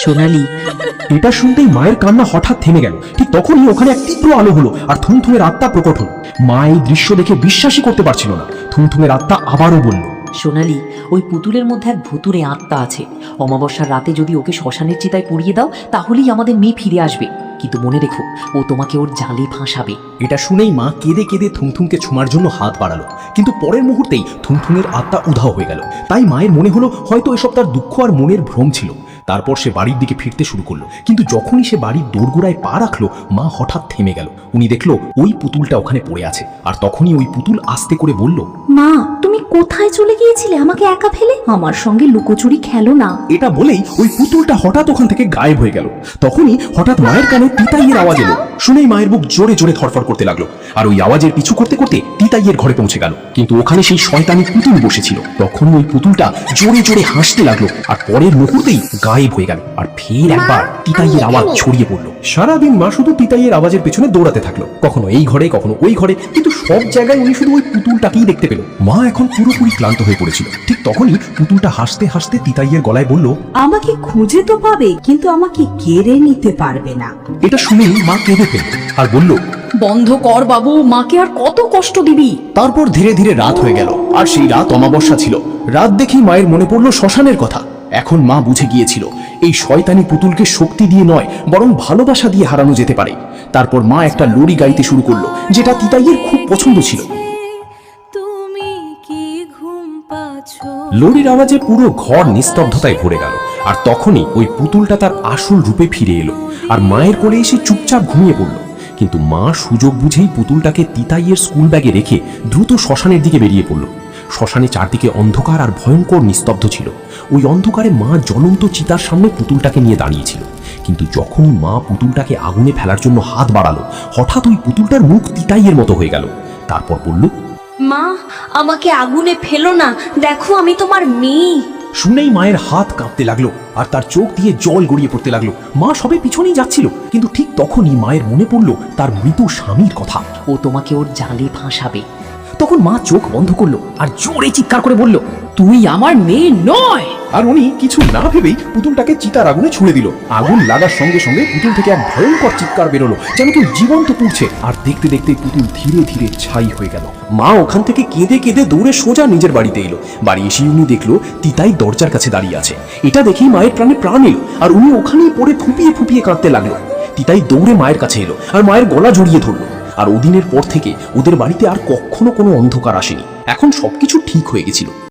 সোনালি। এটা শুনতেই মায়ের কান্না হঠাৎ থেমে গেল। ঠিক তখনই ওখানে এক তীব্র আলো হলো আর থুমথুমের আত্মা প্রকট হলো। মা এই দৃশ্য দেখে বিশ্বাসই করতে পারছিল না। থুমথুমের আত্মা আবারও বলল, সোনালি, ওই পুতুলের মধ্যে এক ভুতুরে আত্মা আছে। অমাবস্যার রাতে যদি ওকে শ্মশানের চিতায় পুড়িয়ে দাও তাহলেই আমাদের মেয়ে ফিরে আসবে। কিন্তু মনে রেখো, ও তোমাকে ওর জালে ফাঁসাবে। এটা শুনেই মা কেঁদে কেঁদে থুমথুমকে ছোঁয়ার জন্য হাত বাড়ালো, কিন্তু পরের মুহূর্তেই থুমথুমের আত্মা উধাও হয়ে গেল। তাই মায়ের মনে হলো হয়তো এসব তার দুঃখ আর মনের ভ্রম ছিল। তারপর সে বাড়ির দিকে ফিরতে শুরু করলো, কিন্তু যখনই সে বাড়ির দোরগোড়ায় পা রাখলো মা হঠাৎ থেমে গেল। উনি দেখলো ওই পুতুলটা ওখানে পড়ে আছে, আর তখনই ওই পুতুল আস্তে করে বলল, মা, তুমি কোথায় চলে গিয়েছিলে আমাকে একা ফেলে? আমার সঙ্গে লুকোচুরি খেলো না। এটা বলেই ওই পুতুলটা হঠাৎ ওখান থেকে গায়েব হয়ে গেল। তখনই হঠাৎ মায়ের কানে তিতাইয়ের আওয়াজ এলো। শুনেই মায়ের বুক জোরে জোরে ধড়ফড় করতে লাগলো, আর ওই আওয়াজের পিছু করতে করতে তিতাইয়ের ঘরে পৌঁছে গেল। কিন্তু ওখানে সেই শয়তানি পুতুল বসেছিল। তখন ওই পুতুলটা জোরে জোরে হাসতে লাগলো, আর পরের মুহূর্তেই গায়েব হয়ে গেল। আর ফের একবার তিতাইয়ের আওয়াজ ছড়িয়ে পড়লো। সারাদিন মা শুধু তিতাইয়ের আওয়াজের পেছনে দৌড়াতে থাকলো, কখনো এই ঘরে কখনো ওই ঘরে, কিন্তু সব জায়গায় উনি শুধু ওই পুতুলটাকেই দেখতে পেল। মা এখন পুরোপুরি ক্লান্ত হয়ে পড়েছিল। ঠিক তখনই পুতুলটা হাসতে হাসতে তিতাইয়ের গলায় বলল, আমাকে খুঁজে তো পাবে, কিন্তু আমাকে কেড়ে নিতে পারবে না। এটা শুনেই মা কেঁদে ফেলল আর বলল, বন্ধ কর বাবু, মাকে আর কত কষ্ট দিবি? তারপর ধীরে ধীরে রাত হয়ে গেল, আর সেই রাত অমাবস্যা ছিল। রাত দেখেই মায়ের মনে পড়ল শ্মশানের কথা। এখন মা বুঝে গিয়েছিল এই শয়তানি পুতুলকে শক্তি দিয়ে নয় বরং ভালোবাসা দিয়ে হারানো যেতে পারে। তারপর মা একটা লোরি গাইতে শুরু করলো, যেটা তিতাইয়ের খুব পছন্দ ছিল। লোরির আওয়াজে পুরো ঘর নিস্তব্ধতায় ভরে গেল, আর তখনই ওই পুতুলটা তার আসল রূপে ফিরে এলো আর মায়ের কোলে এসে চুপচাপ ঘুমিয়ে পড়ল। কিন্তু মা সুযোগ বুঝেই পুতুলটাকে তিতাইয়ের স্কুল ব্যাগে রেখে দ্রুত শ্মশানের দিকে বেরিয়ে পড়ল। শ্মশানে চারদিকে অন্ধকার আর ভয়ঙ্কর নিস্তব্ধ ছিল। ওই অন্ধকারে মা জ্বলন্ত চিতার সামনে পুতুলটাকে নিয়ে দাঁড়িয়েছিল। কিন্তু যখন মা পুতুলটাকে আগুনে ফেলার জন্য হাত বাড়ালো, হঠাৎ ওই পুতুলটার মুখ তিতাইয়ের মতো হয়ে গেল। তারপর বলল, মা, আমাকে আগুনে ফেলো না, দেখো আমি তোমার মেয়ে। শুনেই মায়ের হাত কাঁপতে লাগলো আর তার চোখ দিয়ে জল গড়িয়ে পড়তে লাগলো। মা সবে পিছনেই যাচ্ছিল, কিন্তু ঠিক তখনই মায়ের মনে পড়লো তার মৃত স্বামীর কথা। ও তোমাকে ওর জালে ফাঁসাবে। তখন মা চোখ বন্ধ করলো আর জোরে চিৎকার করে বলল, তুই আমার মেয়ে নয়। আর উনি কিছু না ভেবেই পুতুলটাকে চিতার আগুনে ছুড়ে দিল। আগুন লাগার সঙ্গে সঙ্গে পুতুল থেকে এক ভয়ঙ্কর চিৎকার বেরোলো, যেন কেউ জীবন্ত পুড়ছে। আর দেখতে দেখতে পুতুল ধীরে ধীরে ছাই হয়ে গেল। মা ওখান থেকে কেঁদে কেঁদে দৌড়ে সোজা নিজের বাড়িতে এলো। বাড়ি এসে উনি দেখলো তিতাই দরজার কাছে দাঁড়িয়ে আছে। এটা দেখেই মায়ের প্রাণে প্রাণ এলো, আর উনি ওখানেই পড়ে ফুপিয়ে ফুপিয়ে কাঁদতে লাগলো। তিতাই দৌড়ে মায়ের কাছে এলো আর মায়ের গলা জড়িয়ে ধরলো। আর ওদিনের পর থেকে ওদের বাড়িতে আর কখনো কোনো অন্ধকার আসেনি। এখন সবকিছু ঠিক হয়ে গেছিল।